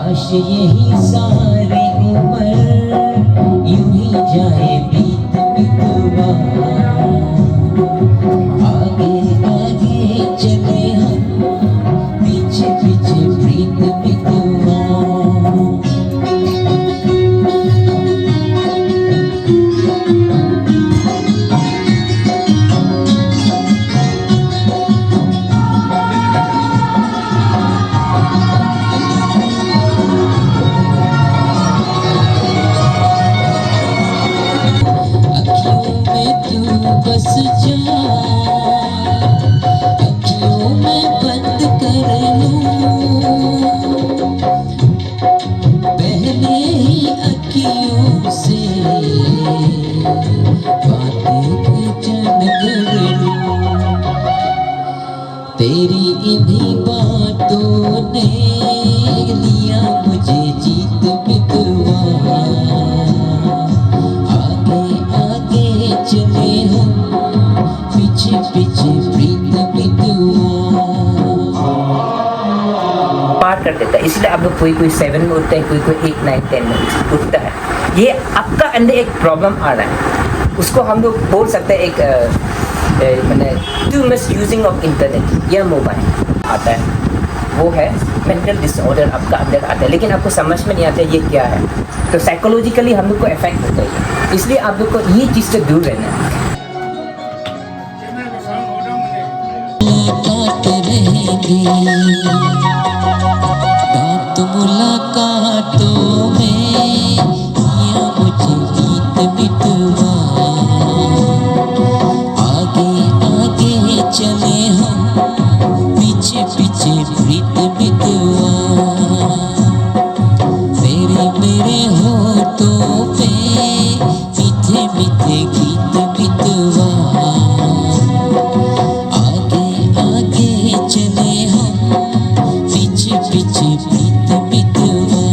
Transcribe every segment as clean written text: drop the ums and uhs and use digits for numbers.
काश यही सारी उम्र यूं ही जाए बीत बितवा आगे आगे चले हम पीछे पीछे प्रीत बितवा बस जा अखियों में बंद कर लूं पहले ही अखियों से बातें जान कर लूं तेरी इन्हीं बातों ने लिया मुझे जीत बितवा आगे आगे चले हम पीछे पीछे प्रीत बितवा पार कर देता है। इसलिए आप लोग कोई कोई 7 में उठता है, कोई कोई 8, 9, 10 में उठता है। ये आपका अंदर एक प्रॉब्लम आ रहा है, उसको हम लोग बोल सकते हैं एक मैंने too much using of internet या मोबाइल आता है, वो है मेंटल डिसऑर्डर आपका अंदर आता है, लेकिन आपको समझ में नहीं आता ये क्या है। तो साइकोलॉजिकली हम लोग को इफेक्ट होता है, इसलिए आप लोग को ये चीज़ से दूर रहना है। बात मुलाकातों में या मुझे गीत बितवा आगे आगे चले हम पीछे पीछे प्रीत बितवा मेरे होठों पे मीठे मीठे गीत बितवा आगे आगे चले हम पीछे पीछे प्रीत बितवा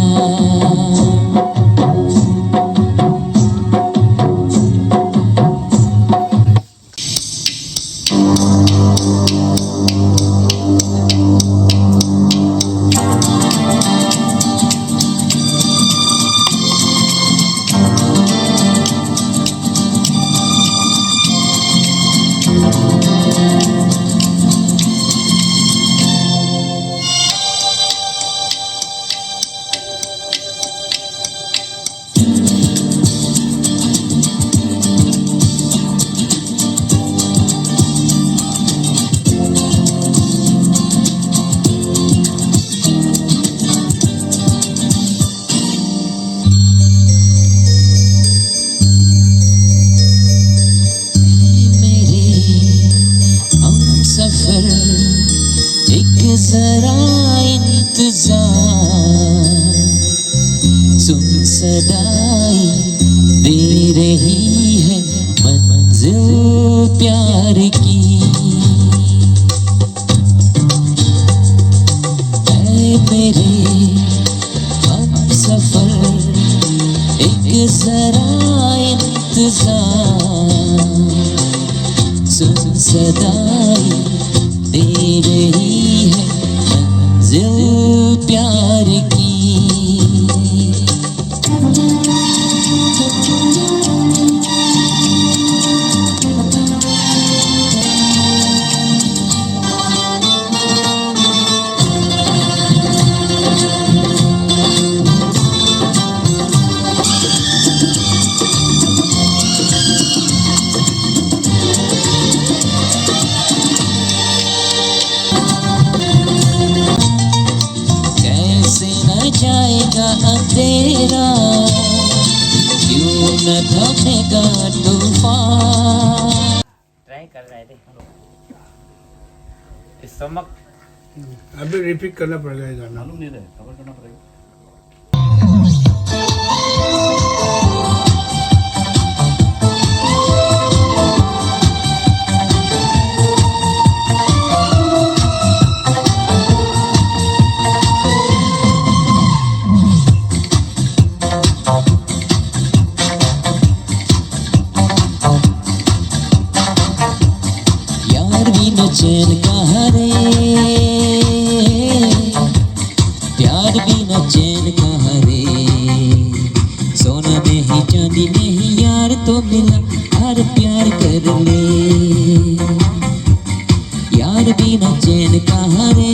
जरा इंतजार सुन सदाई दे रही है मंजिल प्यार की ऐ मेरे हम सफर एक जरा इंतजार सुन सदाई दे रही है मंजिल प्यार की जाएगा अंधेरा क्यों न थमेगा तूफान। ट्राई कर रहे थे स्टमक अभी रिपीट करना पड़ेगा ये गाना। मालूम नहीं रहे, खबर करना पड़ेगा। चैन का हरे प्यार बिना चैन कहाँ रे, सोना नहीं चांदी नहीं यार तो मिला, हर प्यार कर ले। यार बिना चैन कहाँ रे,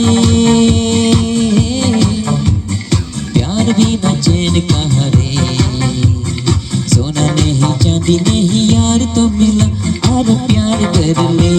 प्यार बिना चैन कहाँ रे, सोना नहीं चांदी नहीं यार तो मिला, हर प्यार कर ले।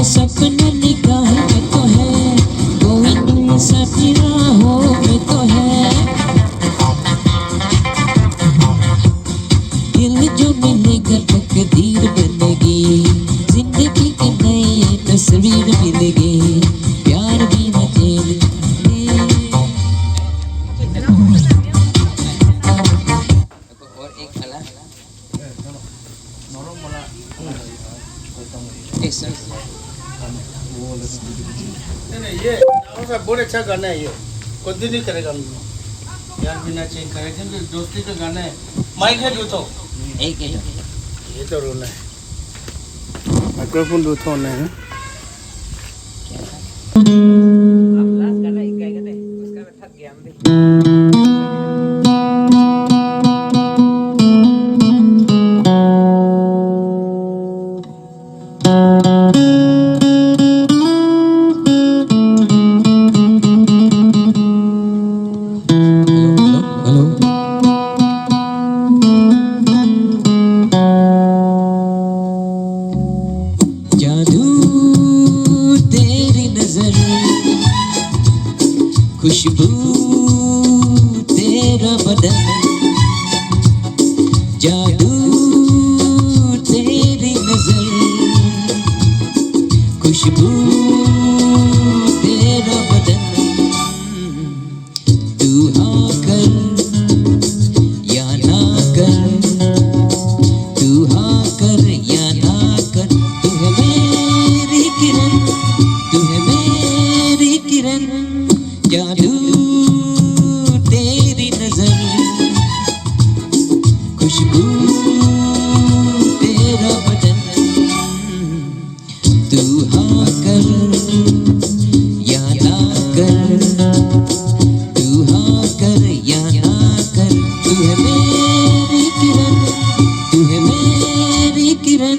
सपना निगाह में तो है, कोई नई सपनी राहों में तो है, दिल जो मिलेगा तकदीर बनेगी, जिंदगी की नई तस्वीर मिलेगी, प्यार बिना चैन और एक अला नहीं ये बहुत अच्छा गाना है, ये कभी नहीं करेगा यार बिना चेंज करे, क्योंकि दोस्ती का गाना है। माइक है दूसरा एक ये तो रोना है, माइक्रोफोन दूसरा होना है। आप लास्ट गाना एक गाएगा थे, उसका मैं थक गया हम भी। खुशबू तेरा बदन, जादू तेरी नजर, खुशबू तेरा बदन, तू हाँ कर या ना कर, तू हाँ कर या ना कर, तू है मेरी किरण, तू है मेरी किरण, जादू तेरी नजर, खुशबू तेरा बदन, तू हाँ कर या ना कर, तू हाँ कर या ना कर, तू है मेरी किरण, तू है मेरी किरण।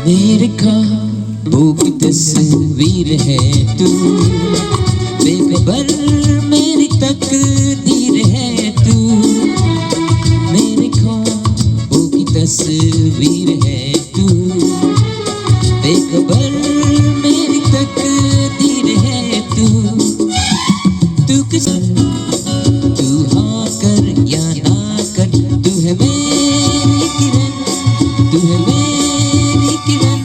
मेरे ख्वाबों की तस्वीर है तू, बेखबर मेरी तकदीर है तू, मेरे ख्वाबों की तस्वीर है तू, बेखबर मेरी तकदीर है तू, तू किस तू हाँ कर या ना कर, तू है मेरी किरण, तू है मेरी किरण।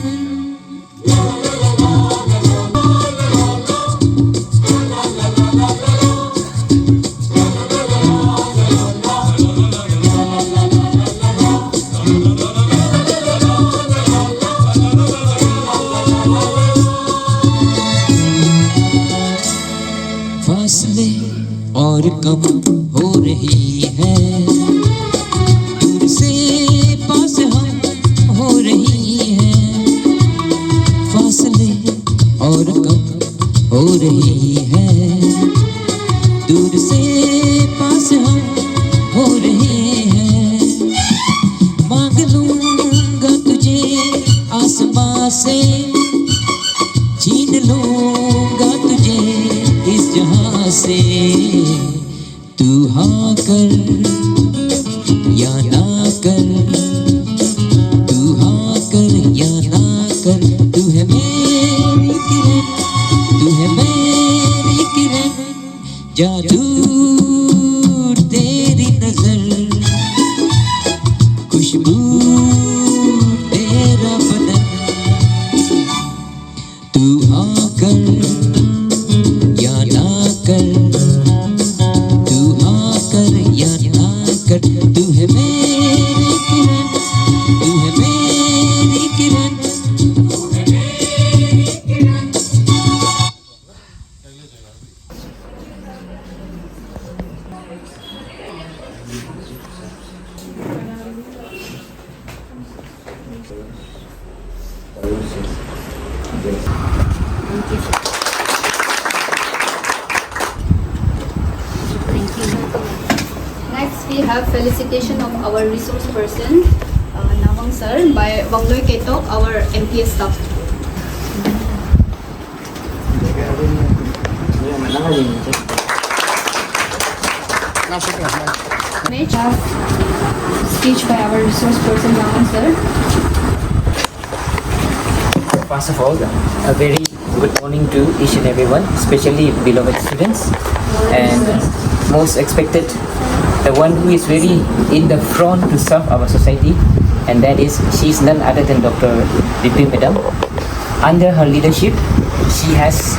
फासले और कम हो रही है, दूर से पास हम हो रही है, फासले और कम हो रही है, दूर से पास हम हो रहे हैं, मांग लूंगा तुझे आसमां से, छीन लूंगा तुझे इस जहां से। तू हाँ कर या ना कर, तू हाँ कर या ना कर, तू है मेरी किरण, तू है मेरी किरण, जादू तेरी नजर, खुशबू तेरा बदन, तू हाँ कर या ना कर, तू हाँ कर या ना कर, तू है मेरी किरण, तू है मेरी किरण। Next, we have felicitation of our resource person, Nawang Sir, by Wangloy Ketok, our MPS staff. Next, have speech by our resource person, Nawang Sir. First of all, a very good morning to each and everyone, especially beloved students, and most expected, the one who is very in the front to serve our society, and that is, she is none other than Dr. Ripi Madam. Under her leadership, she has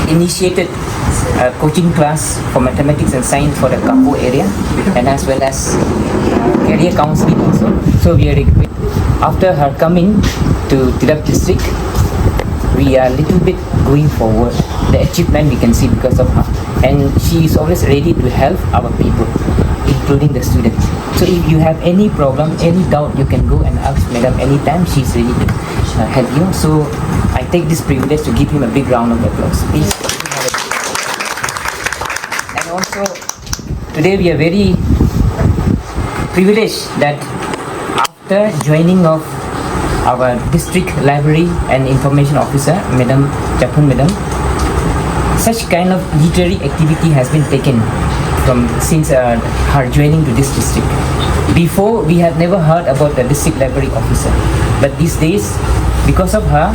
initiated a coaching class for mathematics and science for the Kapo area, and as well as career counseling also. So we are equipped. After her coming to Tirap district, we are a little bit going forward. The achievement we can see because of her, and she is always ready to help our people, including the students. So if you have any problem, any doubt, you can go and ask Madam anytime. She is ready to help you. So I take this privilege to give him a big round of applause. Please. And also, today we are very privileged that after joining of our district library and information officer, Madam Chapun Madam, such kind of literary activity has been taken from since her joining to this district. Before, we had never heard about the district library officer, but these days, because of her,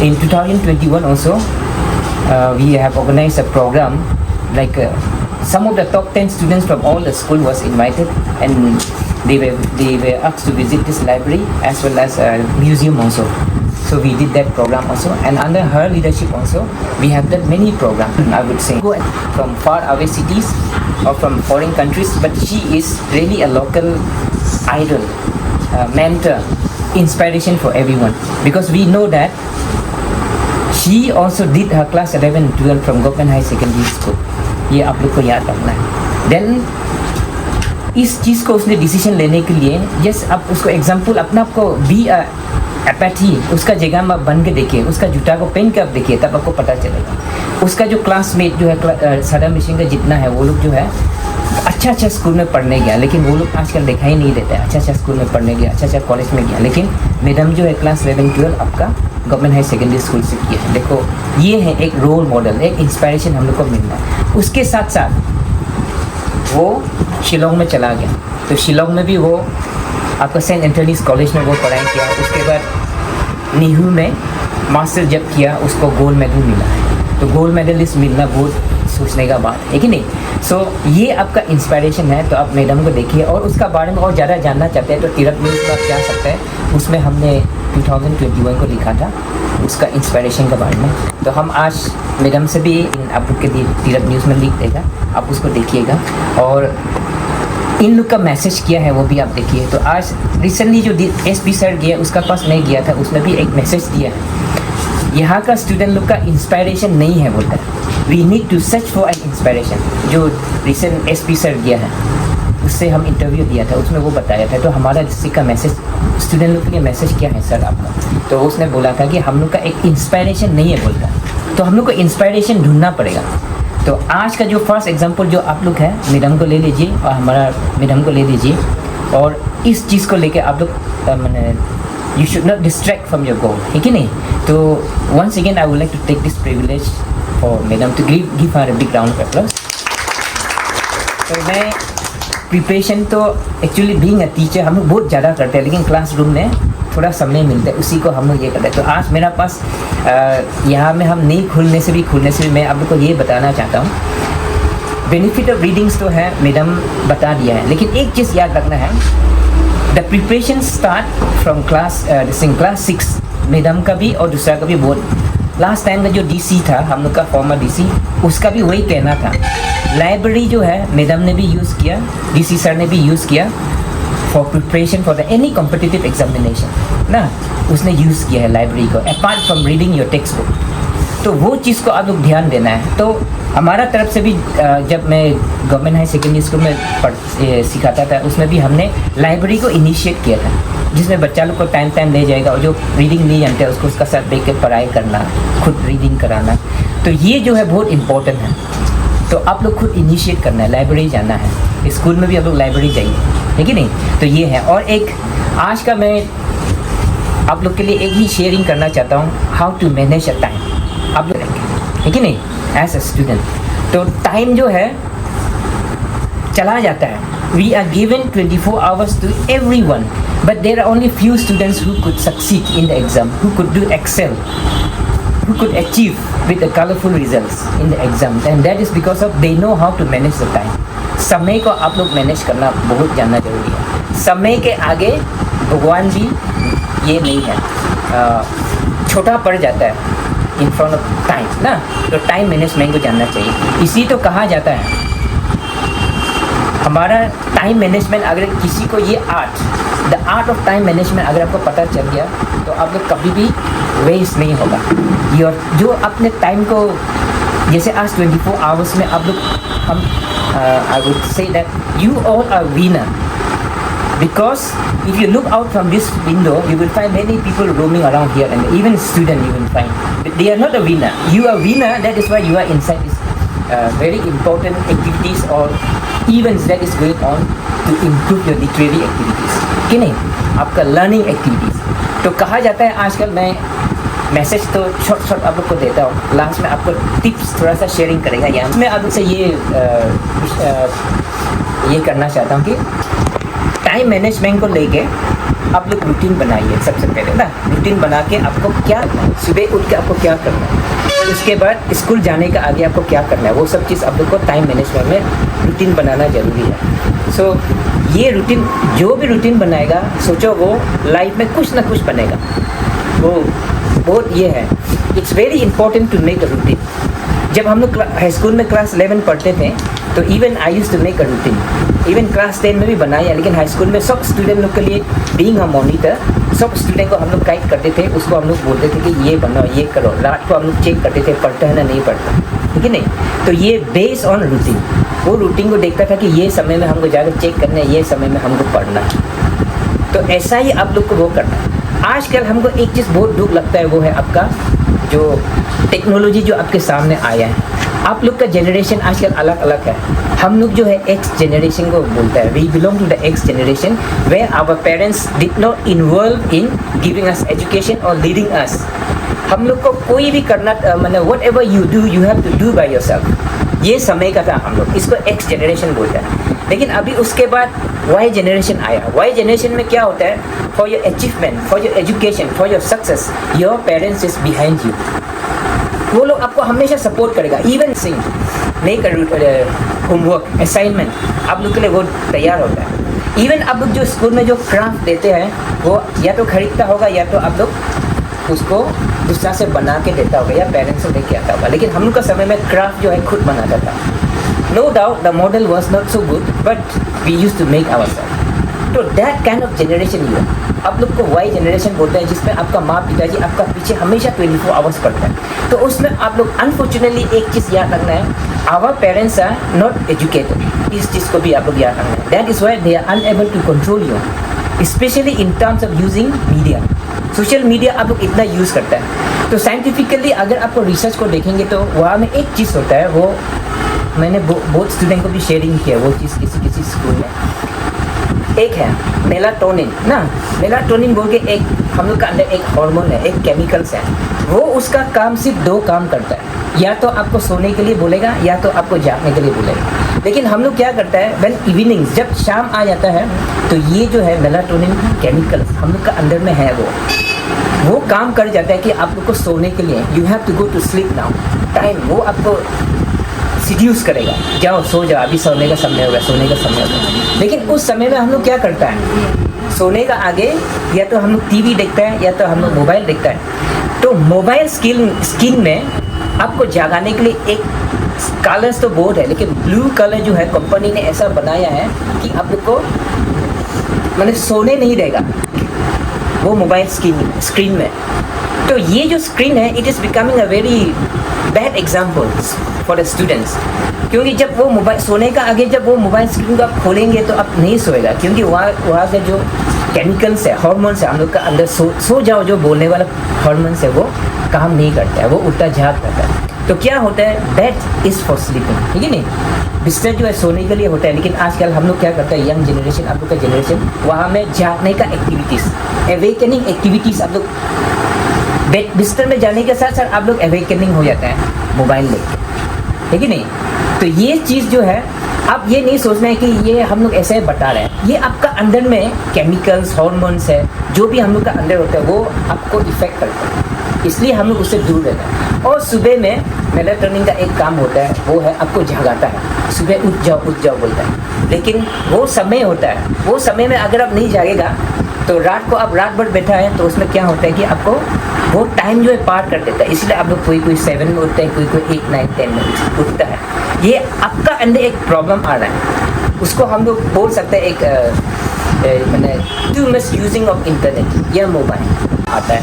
in 2021 also, we have organized a program like some of the top 10 students from all the school was invited, and they were asked to visit this library as well as a museum also. So we did that program also, and under her leadership also, we have done many programs, I would say, from far away cities or from foreign countries, but she is really a local idol, mentor, inspiration for everyone, because we know that she also did her class 11 and 12 from Government High Secondary School. ये आप लोग को याद रखना है. Then इस चीज़ को उसने डिसीजन लेने के लिए, जस्ट आप उसको एग्जाम्पल अपना आपको बी एपैथी उसका जगह में बन के देखिए, उसका जूता को पहन के आप देखिए, तब आपको पता चलेगा. उसका जो क्लासमेट जो है सादा मिशन का जितना है, वो लोग जो है अच्छा स्कूल में पढ़ने गया, लेकिन वो लोग आजकल देखा ही नहीं देते. अच्छा स्कूल में पढ़ने गया, अच्छा कॉलेज में गया, लेकिन मैडम जो है क्लास 11-12 आपका गवर्नमेंट हाई सेकेंडरी स्कूल से किया है. देखो, ये है एक रोल मॉडल, एक इंस्पायरेशन हम लोग को मिलना है. उसके साथ साथ वो शिलोंग में चला गया, तो शिलोंग में भी वो आपका सेंट एंथनीज कॉलेज में वो पढ़ाई किया. उसके बाद नीहू में मास्टर जब किया, उसको गोल्ड मेडल मिला है. तो गोल्ड मेडलिस्ट मिलना बहुत सोचने का बात है कि नहीं. सो ये आपका इंस्पायरेशन है. तो आप मैडम को देखिए, और उसका बारे में और ज़्यादा जानना चाहते हैं तो तिरप न्यूज़ में आप जा सकते हैं. उसमें हमने 2021 को लिखा था उसका इंस्पायरेशन के बारे में. तो हम आज मैडम से भी आप लोग के लिए तिरप न्यूज़ में लिख देगा, आप उसको देखिएगा. और इन लोग का मैसेज किया है वो भी आप देखिए. तो आज रिसेंटली जो SP सर गया, उसका पास मैं गया था, उसने भी एक मैसेज दिया है. यहाँ का स्टूडेंट लोग का इंस्पायरेशन नहीं है बोलता है. We need to search for an inspiration. जो रिसेंट SP सर गया है, उससे हम इंटरव्यू दिया था, उसमें वो बताया था. तो हमारा डिस्ट्रिक्ट का मैसेज स्टूडेंट लोग के लिए मैसेज क्या है सर आपका, तो उसने बोला था कि हम लोग का एक इंस्पायरेशन नहीं है बोलता, तो हम लोग को इंस्पायरेशन ढूंढना पड़ेगा. तो आज का जो फर्स्ट एग्जांपल जो आप लोग है, मैडम को ले लीजिए और हमारा मैडम को ले लीजिए, और इस चीज़ को लेके आप लोग मैंने you should not distract from your goal, है कि नहीं. तो once again I would like to take this privilege for madam to give her a big round of applause. तो मैं प्रिपरेशन तो एक्चुअली बीइंग अ टीचर हम लोग बहुत ज़्यादा करते हैं, लेकिन क्लासरूम में थोड़ा समय मिलता है, उसी को हम लोग ये करते हैं। तो आज मेरा पास यहाँ में हम नहीं खुलने से भी मैं आप लोग को ये बताना चाहता हूँ। बेनिफिट ऑफ रीडिंग्स तो है, मैडम बता दिया है, लेकिन एक चीज़ याद रखना है, the preparation start from class 6, madam का भी और दूसरा का भी बहुत। लास्ट टाइम में जो डीसी था हम लोग का, फॉर्मर डीसी, उसका भी वही कहना था। लाइब्रेरी जो है मैडम ने भी यूज़ किया, डीसी सर ने भी यूज़ किया for preparation for the any competitive examination ना, उसने यूज़ किया है लाइब्रेरी को, apart from reading your text book. तो वो चीज़ को आप लोग ध्यान देना है। तो हमारा तरफ से भी जब मैं गवर्नमेंट हाई सेकेंडरी स्कूल में सिखाता था, उसमें भी हमने लाइब्रेरी को इनिशिएट किया था, जिसमें बच्चा लोग को टाइम ले जाएगा और जो रीडिंग नहीं जानते उसको उसका साथ बैठ के पढ़ाई करना, खुद रीडिंग कराना। तो ये जो है बहुत इम्पोर्टेंट है। तो आप लोग खुद इनिशिएट करना है, लाइब्रेरी जाना है, स्कूल में भी आप लोग लाइब्रेरी जाइए, है कि नहीं। तो ये है। और एक आज का मैं आप लोग के लिए एक ही शेयरिंग करना चाहता हूँ, how to manage a time. आप लोग है कि नहीं, एज अ स्टूडेंट। तो टाइम जो है चला जाता है। We are given 24 hours to everyone, but there are only few students who could succeed in the exam, who could do excel, who could achieve with the colorful results in the exam, and that is because of they know how to manage the time. समय को आप लोग manage करना बहुत जानना जरूरी है। समय के आगे भगवान भी ये नहीं है, छोटा पड़ जाता है इन फ्रंट ऑफ टाइम ना। तो टाइम मैनेजमेंट को जानना चाहिए। इसी तो कहा जाता है हमारा टाइम मैनेजमेंट। अगर किसी को ये the art of time management अगर आपको पता चल गया तो आप लोग कभी भी वेस्ट नहीं होगा। और जो अपने टाइम को, जैसे आज 24 hours में आप लोग, हम I would say that you all are winner, because if you look out from this window you will find many people roaming around here, and even student you will find, but they are not a winner. You are winner, that is why you are inside this very important activities or events that is going on to improve your literary activities, कि नहीं, आपका learning activities। तो कहा जाता है आजकल, मैं message तो शॉर्ट आप लोग को देता हूँ, लास्ट में आपको टिप्स थोड़ा सा शेयरिंग करेगा। यहाँ मैं आप लोग से ये करना चाहता हूँ कि टाइम मैनेजमेंट को लेके आप लोग रूटीन बनाइए। सबसे पहले ना रूटीन बना के आपको क्या, सुबह उठ के आपको क्या करना है, उसके बाद स्कूल जाने का आगे आपको क्या करना है, वो सब चीज़ आप लोग को टाइम मैनेजमेंट में रूटीन बनाना ज़रूरी है। सो ये रूटीन, जो भी रूटीन बनाएगा, सोचो वो लाइफ में कुछ ना कुछ बनेगा। वो बहुत ये है, it's very important to make a routine. जब हम लोग हाई स्कूल में क्लास 11 पढ़ते थे तो even I used to make a routine, even class 10 में भी बनाया, लेकिन हाई स्कूल में सब स्टूडेंट लोग के लिए बीइंग अ मॉनिटर, सब स्टूडेंट को हम लोग गाइड करते थे, उसको हम लोग बोलते थे कि ये बनाओ, ये करो। रात को हम लोग चेक करते थे पढ़ता है ना नहीं पढ़ता, ठीक है नहीं। तो ये बेस्ड ऑन रूटीन, वो रूटीन को देखता था कि ये समय में हमको जाकर चेक करना है, ये समय में हमको पढ़ना है। तो ऐसा ही आप लोग को वो करना है। आजकल हमको एक चीज़ बहुत दुख लगता है, वो है आपका जो टेक्नोलॉजी जो आपके सामने आया है। आप लोग का जनरेशन आजकल अलग अलग है। हम लोग जो है एक्स जनरेशन को बोलता है, we belong to the X generation, where our parents did not involve in giving us education और लीडिंग अस। हम लोग को कोई भी करना, मतलब whatever you do you have to do by yourself. ये समय का था हम लोग, इसको एक्स जनरेशन बोलता है। लेकिन अभी उसके बाद वाई जनरेशन आया। वाई जनरेशन में क्या होता है, for your achievement, for your education, for your success, your parents is behind you. वो लोग आपको हमेशा सपोर्ट करेगा। इवन सिंग मेक होमवर्क असाइनमेंट आप लोग के लिए वो तैयार होता है। इवन आप लोग जो स्कूल में जो क्राफ्ट देते हैं वो या तो खरीदता होगा या तो आप लोग उसको दूसरा से बना के देता होगा या पेरेंट्स से लेके आता होगा। लेकिन हम लोग का समय में क्राफ्ट जो है खुद बनाता था। No doubt the model was not so good, but we use to make ourself. तो that kind of generation you आप लोग को वाई जनरेशन बोलते हैं, जिसमें आपका माँ पिताजी आपका पीछे हमेशा 24 आवर्स पढ़ता है। तो उसमें आप लोग अनफॉर्चुनेटली एक चीज़ याद रखना है, our parents are not educated. इस चीज़ को भी आप लोग याद रखना है। That is why they are unable to control you, especially in terms of using media. Social media आप लोग इतना यूज़ करता है। तो साइंटिफिकली अगर आपको रिसर्च को देखेंगे तो वहाँ में एक चीज़ होता है, वो मैंने बहुत स्टूडेंट को भी शेयरिंग किया। वो चीज़ किसी स्कूल में एक है मेलाटोनिन ना। मेलाटोनिन बोल के एक हम लोग का अंदर एक हार्मोन है, एक केमिकल्स है। वो उसका काम सिर्फ 2 काम करता है, या तो आपको सोने के लिए बोलेगा या तो आपको जागने के लिए बोलेगा। लेकिन हम लोग क्या करता है, व्हेन इवनिंग्स, जब शाम आ जाता है तो ये जो है मेलाटोनिन केमिकल हम लोग का अंदर में है, वो काम कर जाता है कि आप लोग को सोने के लिए you have to go to sleep now time, वो आपको सीड्यूस करेगा, जाओ सो जाओ, अभी सोने का समय होगा, सोने का समय होगा। लेकिन उस समय में हम लोग क्या करता है, सोने का आगे या तो हम लोग टीवी देखता है या तो हम लोग मोबाइल देखता है। तो मोबाइल स्क्रीन में आपको जगाने के लिए एक कलर्स तो बोर्ड है, लेकिन ब्लू कलर जो है कंपनी ने ऐसा बनाया है कि आप लोग को मतलब सोने नहीं देगा वो मोबाइल स्क्रीन में। तो ये जो स्क्रीन है, it is becoming a very bad example for the students, क्योंकि जब वो मोबाइल सोने का आगे जब वो मोबाइल स्क्रीन को आप खोलेंगे तो आप नहीं सोएगा, क्योंकि वहाँ से जो केमिकल्स है, हॉर्मोन्स है हम लोग का अंदर, सो जाओ जो बोलने वाला हॉर्मोन्स है वो काम नहीं करता है, वो उल्टा झाग करता है। तो क्या होता है, बेड इज़ फॉर स्लीपिंग, ठीक है नहीं, बिस्तर जो है सोने के लिए होता है। लेकिन आजकल हम लोग क्या करते हैं, यंग जनरेशन, आप लोग का जनरेशन, वहाँ में जागने का एक्टिविटीज़, अवेकनिंग एक्टिविटीज़, आप लोग बेड बिस्तर में जाने के साथ साथ आप लोग अवेकनिंग हो जाता है मोबाइल लेके, ठीक है नहीं। तो ये चीज़ जो है, आप ये नहीं सोचना है कि ये हम लोग ऐसे बता रहे हैं, ये आपका अंदर में केमिकल्स, हॉर्मोन्स है, जो भी हम लोग का अंदर होता है वो आपको इफेक्ट करता है, इसलिए हम लोग उससे दूर रहते हैं। और सुबह में मेलाटोनिन का एक काम होता है, वो है आपको जगाता है, सुबह उठ जाओ बोलता है। लेकिन वो समय होता है, वो समय में अगर आप नहीं जागेगा तो रात को आप रात भर बैठा है तो उसमें क्या होता है कि आपको वो टाइम जो है पार कर देता है। इसलिए आप लोग कोई 7 में उठता है, कोई 8, 9, 10 में उठता है। ये आपका अंदर एक प्रॉब्लम आ रहा है, उसको हम लोग बोल सकते हैं एक मैंने too much using of internet या मोबाइल आता है,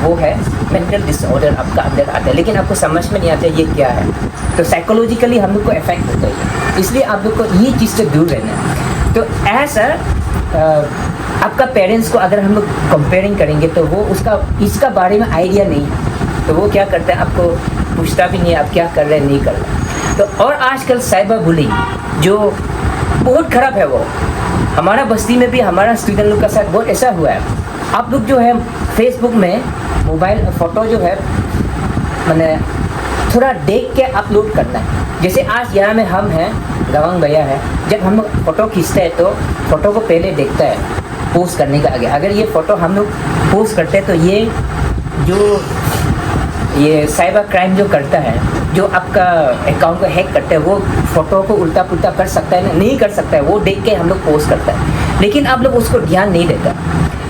वो है मेंटल डिसऑर्डर आपका अंदर आता है। लेकिन आपको समझ में नहीं आता ये क्या है, तो साइकोलॉजिकली हम लोग को इफेक्ट होता है, इसलिए आप लोग को ये चीज़ से दूर रहना है। तो ऐसा आपका पेरेंट्स को अगर हम लोग कंपेयरिंग करेंगे तो वो इसका बारे में आइडिया नहीं है, तो वो क्या करते हैं, आपको पूछता भी नहीं है आप क्या कर रहे हैं, नहीं कर रहे। तो और आजकल साइबर बुलिंग जो बहुत ख़राब है, वो हमारा बस्ती में भी हमारा स्टूडेंट लोग का साथ बहुत ऐसा हुआ है। आप लोग जो है फेसबुक में मोबाइल फ़ोटो जो है मैंने थोड़ा देख के अपलोड करना है। जैसे आज यहाँ में हम हैं, गवांग भैया है, जब हम लोग फ़ोटो खींचते हैं तो फ़ोटो को पहले देखता है पोस्ट करने का आगे। अगर ये फ़ोटो हम लोग पोस्ट करते हैं तो ये साइबर क्राइम जो करता है, जो आपका अकाउंट को हैक करता है, वो फ़ोटो को उल्टा पुल्टा कर सकता है ना, नहीं कर सकता है, वो देख के हम लोग पोस्ट करता है, लेकिन आप लोग उसको ध्यान नहीं देता।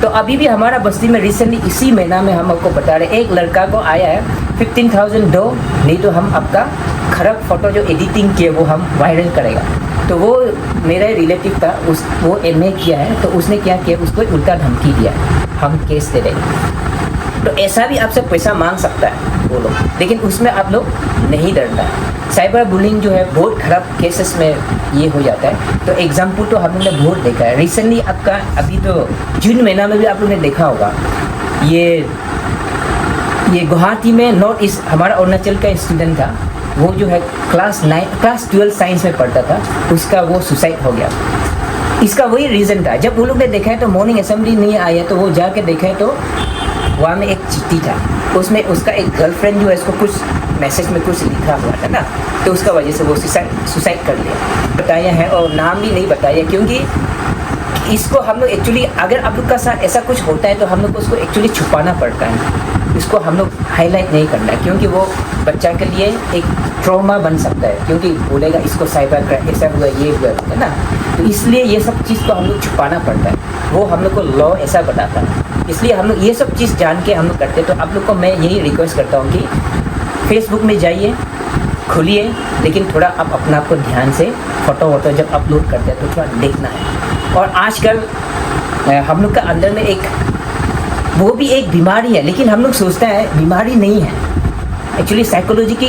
तो अभी भी हमारा बस्ती में रिसेंटली इसी महीना में हम आपको बता रहे, एक लड़का को आया है 15,000 दो, नहीं तो हम आपका खराब फ़ोटो जो एडिटिंग किए वो हम वायरल करेगा। तो वो मेरा रिलेटिव था, वो MA किया है, तो उसने क्या किया, उसको उल्टा धमकी दिया, हम केस दे देंगे। तो ऐसा भी आपसे पैसा मांग सकता है वो लोग, लेकिन उसमें आप लोग नहीं डरना है। साइबर बुलिंग जो है बहुत ख़राब केसेस में ये हो जाता है। तो एग्जाम्पल तो हम लोग ने बहुत देखा है रिसेंटली, आपका अभी तो जून महीना में भी आप लोग ने देखा होगा, ये गुवाहाटी में नॉर्थ ईस्ट हमारा अरुणाचल का स्टूडेंट था, वो जो है क्लास 12 साइंस में पढ़ता था, उसका वो सुसाइड हो गया। इसका वही रीज़न था, जब वो लोग ने देखा है तो मॉर्निंग असेंबली नहीं आया, तो वो जाके देखा है तो वहाँ में एक चिट्ठी था, उसमें उसका एक गर्लफ्रेंड जो है इसको कुछ मैसेज में कुछ लिखा हुआ था ना, तो उसका वजह से वो सुसाइड कर लिया। बताया है और नाम भी नहीं बताया, क्योंकि इसको हम लोग एक्चुअली अगर आप लोग का साथ ऐसा कुछ होता है तो हम लोग को उसको एक्चुअली छुपाना पड़ता है, इसको हम लोग हाईलाइट नहीं करना है, क्योंकि वो बच्चा के लिए एक ट्रॉमा बन सकता है, क्योंकि बोलेगा इसको साइबर क्राइम ऐसा हुआ, ये हुआ है ना। तो इसलिए ये सब चीज़ को हम लोग छुपाना पड़ता है, वो हम लोग को लॉ ऐसा बताता है, इसलिए हम लोग ये सब चीज़ जान के हम लोग करते हैं। तो आप लोग को मैं यही रिक्वेस्ट करता हूँ कि फेसबुक में जाइए, खुलिए, लेकिन थोड़ा आप अपना आपको ध्यान से फ़ोटो जब अपलोड करते हैं तो थोड़ा देखना है। और आजकल हम लोग का अंदर में वो भी एक बीमारी है, लेकिन हम लोग सोचते हैं बीमारी नहीं है, actually psychologically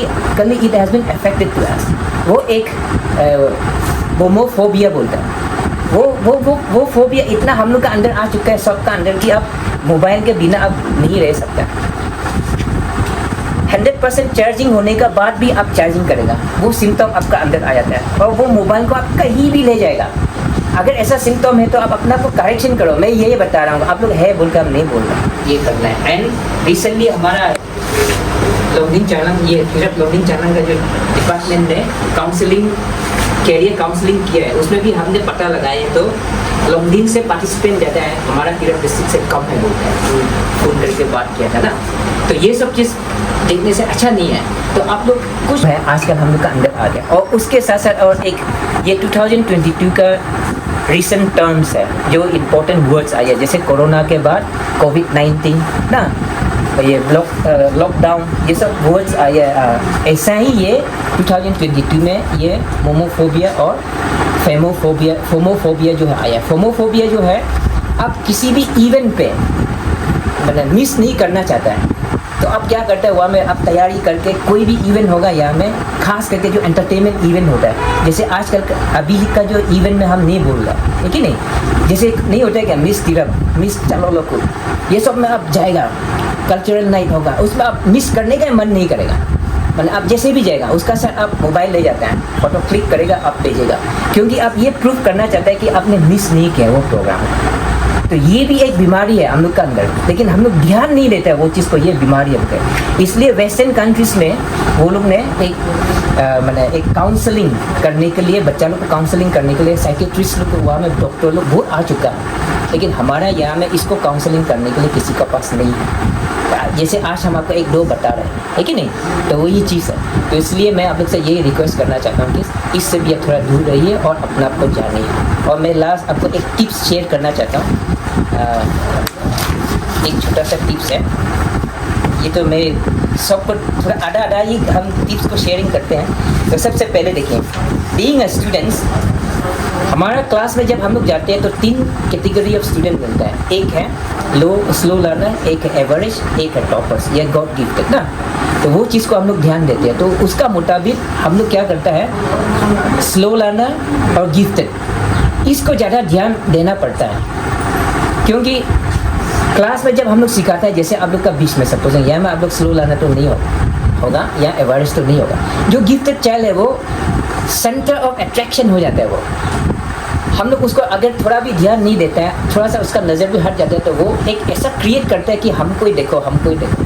it has been affected to us. वो एक होमोफोबिया बोलता है, वो फोबिया इतना हम लोग का अंदर आ चुका है सबका अंदर कि आप मोबाइल के बिना अब नहीं रह सकता। 100% चार्जिंग होने का बाद भी आप चार्जिंग करेगा, वो सिम्टम आपका अंदर आ जाता है, और वो मोबाइल को आप कहीं भी ले जाएगा। अगर ऐसा सिम्टम है तो आप अपना को करेक्शन करो, मैं यही बता रहा हूँ, आप लोग है बोलकर नहीं बोल रहे, ये करना है। एंड रिसेंटली हमारा लॉगिंग चैनल, ये फिर लॉगिंग चैनल का जो डिपार्टमेंट है, काउंसलिंग कैरियर काउंसलिंग किया है, उसमें भी हमने पता लगाया है तो लॉन्गडिन से पार्टिसिपेंट ज़्यादा है, हमारा तिरप डिस्ट्रिक्ट से कम है बोलते हैं, फ़ोन करके बात किया था ना। तो ये सब चीज़ देखने से अच्छा नहीं है, तो आप लोग कुछ है आजकल हम लोग का अंदर आ गया। और उसके साथ साथ और एक ये 2022 का रिसेंट टर्म्स है जो इम्पोर्टेंट वर्ड्स आए हैं, जैसे कोरोना के बाद कोविड-19 ना, ये लॉकडाउन, ये सब वर्ड्स आए हैं। ऐसा ही ये 2022 में ये मोमोफोबिया और फोमोफोबिया जो है आया। फोमोफोबिया जो है, आप किसी भी इवेंट पे मतलब मिस नहीं करना चाहता है तो आप क्या करते हैं, वहाँ में आप तैयारी करके कोई भी इवेंट होगा यहाँ में, खास करके जो एंटरटेनमेंट इवेंट होता है, जैसे आजकल अभी का जो इवेंट में हम नहीं बोल रहे है कि नहीं, जैसे नहीं होता है क्या मिस तिरप, मिस चलो लोग, ये सब में आप जाएगा, कल्चरल नाइट होगा, उसमें आप मिस करने का मन नहीं करेगा, मतलब आप जैसे भी जाएगा उसका साथ आप मोबाइल ले जाते हैं, फोटो क्लिक करेगा, आप भेजेगा, क्योंकि आप ये प्रूफ करना चाहते हैं कि आपने मिस नहीं किया वो प्रोग्राम। तो ये भी एक बीमारी है हम लोग का अंदर, लेकिन हम लोग ध्यान नहीं देते हैं वो चीज़ को, ये बीमारी है। इसलिए वेस्टर्न कंट्रीज़ में वो लोग ने एक काउंसलिंग करने के लिए, बच्चा लोग को काउंसलिंग करने के लिए साइकेट्रिस्ट लोग, वहाँ में डॉक्टर लोग बहुत आ चुका है, लेकिन हमारा यहाँ में इसको काउंसलिंग करने के लिए किसी का पास नहीं है। जैसे आज हम आपको एक दो बता रहे हैं है कि नहीं, तो वही चीज़ है। तो इसलिए मैं आप लोग से यही रिक्वेस्ट करना चाहता हूँ कि इससे भी आप थोड़ा दूर रहिए और अपना आपको जानिए। और मैं लास्ट आपको एक टिप्स शेयर करना चाहता हूँ, एक छोटा सा टिप्स है, ये तो मैं सबको थोड़ा आधा आधा ही हम टिप्स को शेयरिंग करते हैं। तो सबसे पहले देखिए, बीइंग अ स्टूडेंट्स, हमारा क्लास में जब हम लोग जाते हैं तो 3 कैटेगरी ऑफ स्टूडेंट मिलता है, एक है लो स्लो लर्नर, एक है एवरेज, एक है टॉपर्स, या गॉड गिफ्टेड ना। तो वो चीज़ को हम लोग ध्यान देते हैं, तो उसका मुताबिक हम लोग क्या करता है, स्लो लर्नर और गिफ्टेड, इसको ज़्यादा ध्यान देना पड़ता है, क्योंकि क्लास में जब हम लोग सिखाते हैं, जैसे आप लोग का 20 में सपोज है, यहाँ में आप लोग स्लो लर्नर तो नहीं होगा या एवरेज तो नहीं होगा, जो गिफ्टेड चाइल्ड है वो सेंटर ऑफ अट्रैक्शन हो जाता है। वो हम लोग उसको अगर थोड़ा भी ध्यान नहीं देते हैं, थोड़ा सा उसका नज़र भी हट जाता है, तो वो एक ऐसा क्रिएट करता है कि हमको ही देखो, हमको ही देखो।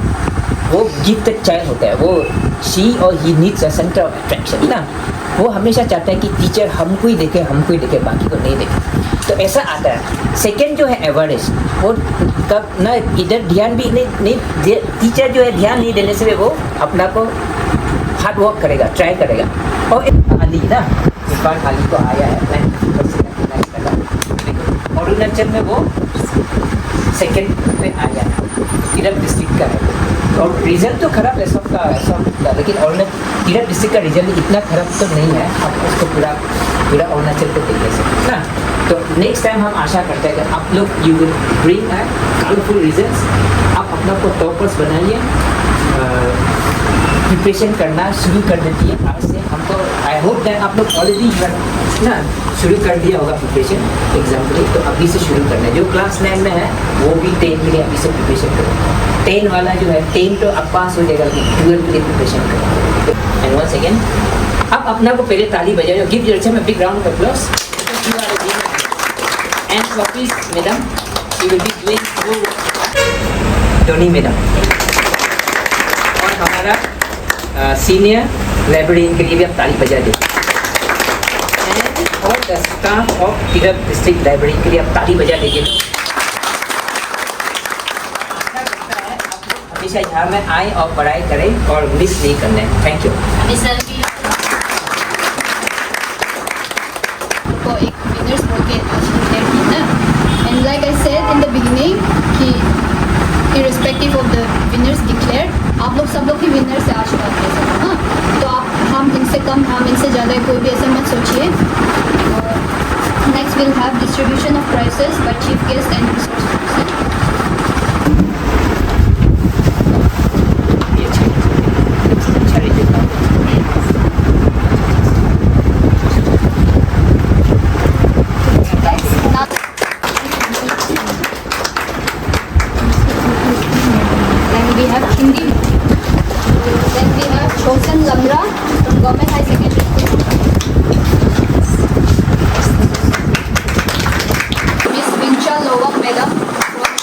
वो गिफ्टेड चाइल्ड होता है, वो शी और he needs a centre of attraction ना, वो हमेशा चाहता है कि टीचर हमको ही देखे, हमको ही देखे, बाकी को नहीं देखे, तो ऐसा आता है। सेकेंड जो है एवरेज, वो कब ना इधर ध्यान भी नहीं टीचर जो है ध्यान नहीं देने से वो अपना को हार्ड वर्क करेगा, ट्राई करेगा। और एक आली ना, इस बार आली को आया है अरुणाचल में, वो सेकेंड पे आया है, तिरप डिस्ट्रिक्ट का है, और रिजल्ट तो खराब है सबका, लेकिन तिरप डिस्ट्रिक्ट का रिजल्ट इतना खराब तो नहीं है, आप उसको पूरा अरुणाचल को देख सकते ना। तो नेक्स्ट टाइम हम आशा करते हैं कि आप लोग you will bring a colourful results, आप अपना को टॉपर्स बनाइए, प्रिपरेशन करना शुरू कर देती है आज से। हमको आई होप दैट आप लोग ऑलरेडी ना शुरू कर दिया होगा प्रिपरेशन एग्जाम के लिए, तो अभी से शुरू करना है। जो क्लास 9 में है वो भी 10 के लिए अभी से प्रिपरेशन करें। 10 वाला जो है 10 तो अब पास हो जाएगा, 12 के लिए प्रिपरेशन करें। एंड वंस अगेन अब अपना को पहले ताली बजाओ, give yourself a big round of applause. And please madam, you will be doing through Tony madam, और हमारा सीनियर लाइब्रेरियन के लिए भी आप ताली बजा दीजिए, और the staff of Tirap district library के लिए आप ताली बजा दीजिए। हमेशा यहाँ में आए और पढ़ाई करें और मिस नहीं करना है। Thank you. को एक विनर्स बोल के डिक्लेयर की ना, and like I said in the beginning कि irrespective of the winners declared, आप लोग सब लोग ही विनर से आशीर्वाद ले सकते हैं। हाँ, तो आप हम इनसे कम, हम इनसे ज़्यादा, कोई भी ऐसा मत सोचिए। Next will have distribution of prizes by chief guest and resource person. Government High Secondary School. Miss Vincha Lowak Madam from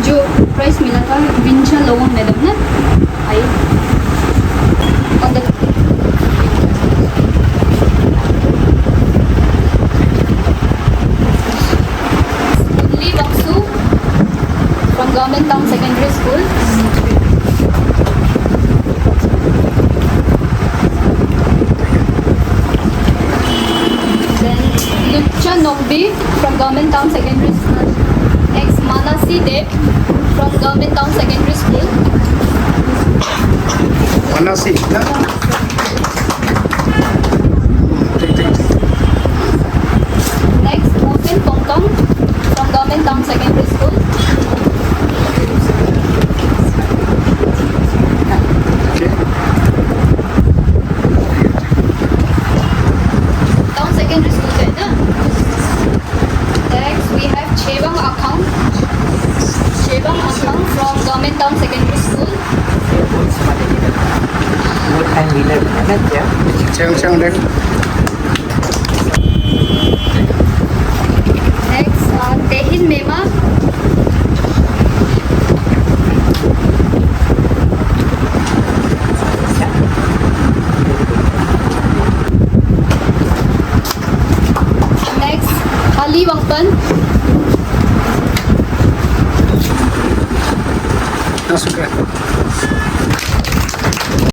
जो प्राइस मिला था विंशा लोवन मैडम ना, आइए on the Lee Bangsu from Government Town Secondary School. Then Lucha Nongbi from Government Town Secondary School. Next Manasi Deb from Government Town Secondary School. Manasi, na? Next Mohsin Tongtong from Government Town Secondary School. Town Secondary School है ना? Next we have Chebang Akang. Chebang Akang from Government Town Secondary School. वो time wheeler है ना क्या? Chang dek. Next Tehin Mema. Next Ali Wangpan. Masuk ke?